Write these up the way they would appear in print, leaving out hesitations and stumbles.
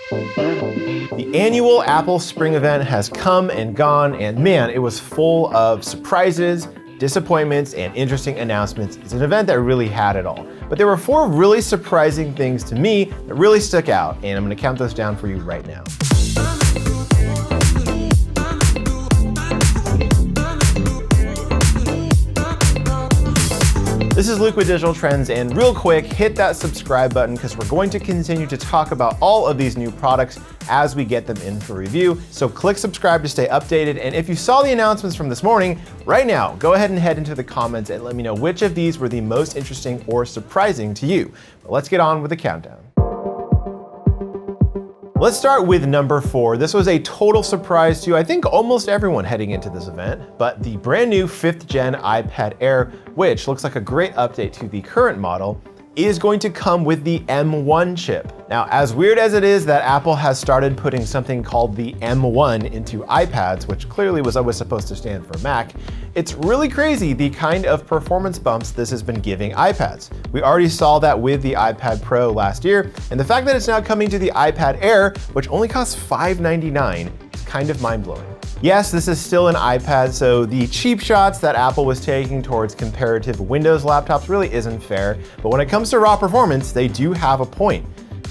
The annual Apple Spring event has come and gone, and man, it was full of surprises, disappointments, and interesting announcements. It's an event that really had it all. But there were 4 really surprising things to me that really stuck out, and I'm going to count those down for you right now. This is Luke with Digital Trends, and real quick, hit that subscribe button because we're going to continue to talk about all of these new products as we get them in for review. So click subscribe to stay updated, and if you saw the announcements from this morning, right now, go ahead and head into the comments and let me know which of these were the most interesting or surprising to you. But let's get on with the countdown. Let's start with number 4. This was a total surprise to, I think, almost everyone heading into this event, but the brand new 5th gen iPad Air, which looks like a great update to the current model, is going to come with the M1 chip. Now, as weird as it is that Apple has started putting something called the M1 into iPads, which clearly was always supposed to stand for Mac, it's really crazy the kind of performance bumps this has been giving iPads. We already saw that with the iPad Pro last year, and the fact that it's now coming to the iPad Air, which only costs $599, is kind of mind-blowing. Yes, this is still an iPad, so the cheap shots that Apple was taking towards comparative Windows laptops really isn't fair, but when it comes to raw performance, they do have a point.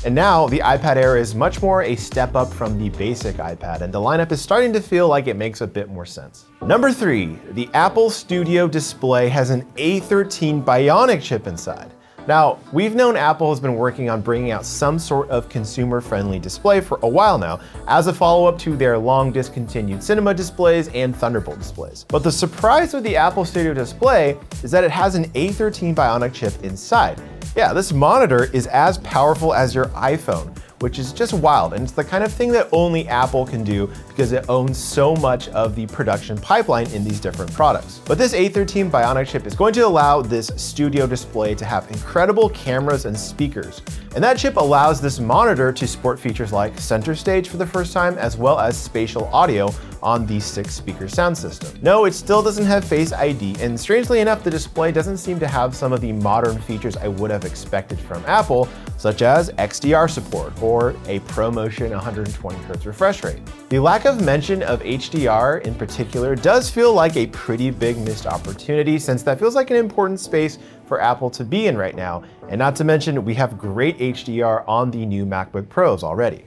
And now the iPad Air is much more a step up from the basic iPad, and the lineup is starting to feel like it makes a bit more sense. Number 3, the Apple Studio Display has an A13 Bionic chip inside. Now, we've known Apple has been working on bringing out some sort of consumer-friendly display for a while now, as a follow-up to their long discontinued Cinema displays and Thunderbolt displays. But the surprise with the Apple Studio Display is that it has an A13 Bionic chip inside. Yeah, this monitor is as powerful as your iPhone, which is just wild, and it's the kind of thing that only Apple can do because it owns so much of the production pipeline in these different products. But this A13 Bionic chip is going to allow this Studio Display to have incredible cameras and speakers. And that chip allows this monitor to support features like Center Stage for the first time, as well as spatial audio on the 6-speaker sound system. No, it still doesn't have Face ID, and strangely enough, the display doesn't seem to have some of the modern features I would have expected from Apple, such as XDR support or a ProMotion 120Hz refresh rate. The lack of mention of HDR in particular does feel like a pretty big missed opportunity, since that feels like an important space for Apple to be in right now, and not to mention we have great HDR on the new MacBook Pros already.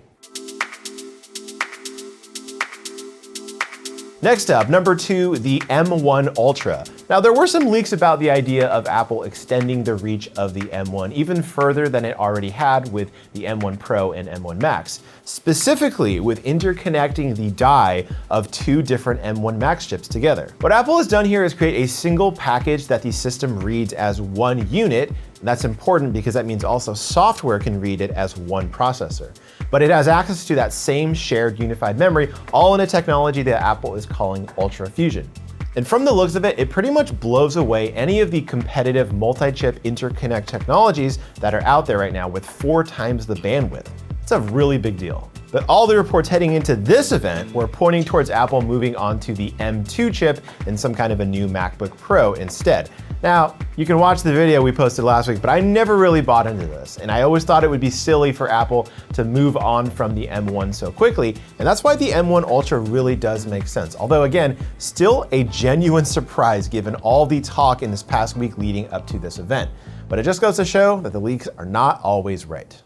Next up, number 2, the M1 Ultra. Now, there were some leaks about the idea of Apple extending the reach of the M1 even further than it already had with the M1 Pro and M1 Max, specifically with interconnecting the die of 2 different M1 Max chips together. What Apple has done here is create a single package that the system reads as one unit. And that's important because that means also software can read it as one processor. But it has access to that same shared unified memory, all in a technology that Apple is calling Ultra Fusion. And from the looks of it, it pretty much blows away any of the competitive multi-chip interconnect technologies that are out there right now with 4 times the bandwidth. It's a really big deal. But all the reports heading into this event were pointing towards Apple moving on to the M2 chip in some kind of a new MacBook Pro instead. Now, you can watch the video we posted last week, but I never really bought into this, and I always thought it would be silly for Apple to move on from the M1 so quickly, and that's why the M1 Ultra really does make sense. Although again, still a genuine surprise given all the talk in this past week leading up to this event. But it just goes to show that the leaks are not always right.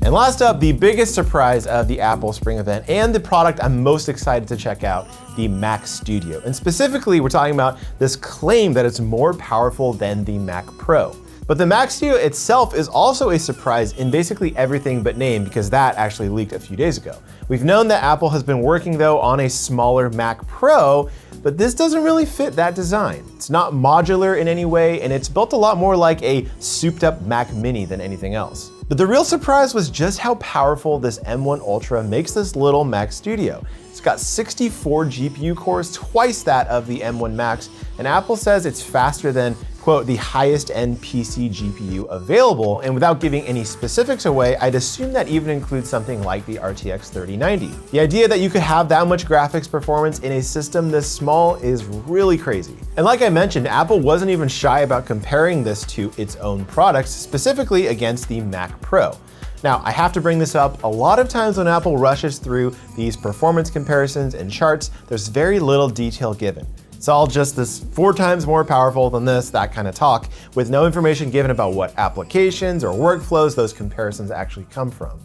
And last up, the biggest surprise of the Apple Spring event and the product I'm most excited to check out, the Mac Studio. And specifically, we're talking about this claim that it's more powerful than the Mac Pro. But the Mac Studio itself is also a surprise in basically everything but name, because that actually leaked a few days ago. We've known that Apple has been working though on a smaller Mac Pro, but this doesn't really fit that design. It's not modular in any way, and it's built a lot more like a souped up Mac Mini than anything else. But the real surprise was just how powerful this M1 Ultra makes this little Mac Studio. It's got 64 GPU cores, twice that of the M1 Max, and Apple says it's faster than quote, the highest end PC GPU available, and without giving any specifics away, I'd assume that even includes something like the RTX 3090. The idea that you could have that much graphics performance in a system this small is really crazy. And like I mentioned, Apple wasn't even shy about comparing this to its own products, specifically against the Mac Pro. Now, I have to bring this up, a lot of times when Apple rushes through these performance comparisons and charts, there's very little detail given. It's all just this 4 times more powerful than this, that kind of talk, with no information given about what applications or workflows those comparisons actually come from.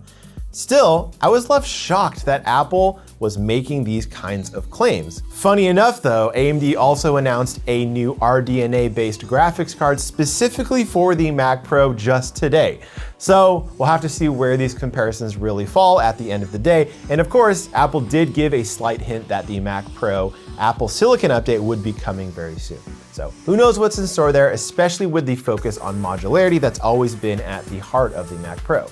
Still, I was left shocked that Apple was making these kinds of claims. Funny enough though, AMD also announced a new RDNA-based graphics card specifically for the Mac Pro just today. So we'll have to see where these comparisons really fall at the end of the day. And of course, Apple did give a slight hint that the Mac Pro Apple Silicon update would be coming very soon. So who knows what's in store there, especially with the focus on modularity that's always been at the heart of the Mac Pro.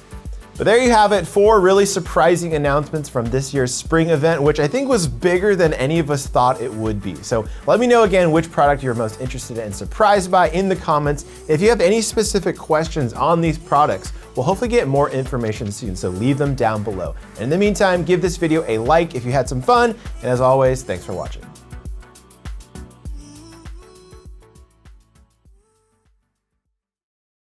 But there you have it, 4 really surprising announcements from this year's spring event, which I think was bigger than any of us thought it would be. So let me know again which product you're most interested in and surprised by in the comments. If you have any specific questions on these products, we'll hopefully get more information soon, so leave them down below. And in the meantime, give this video a like if you had some fun, and as always, thanks for watching.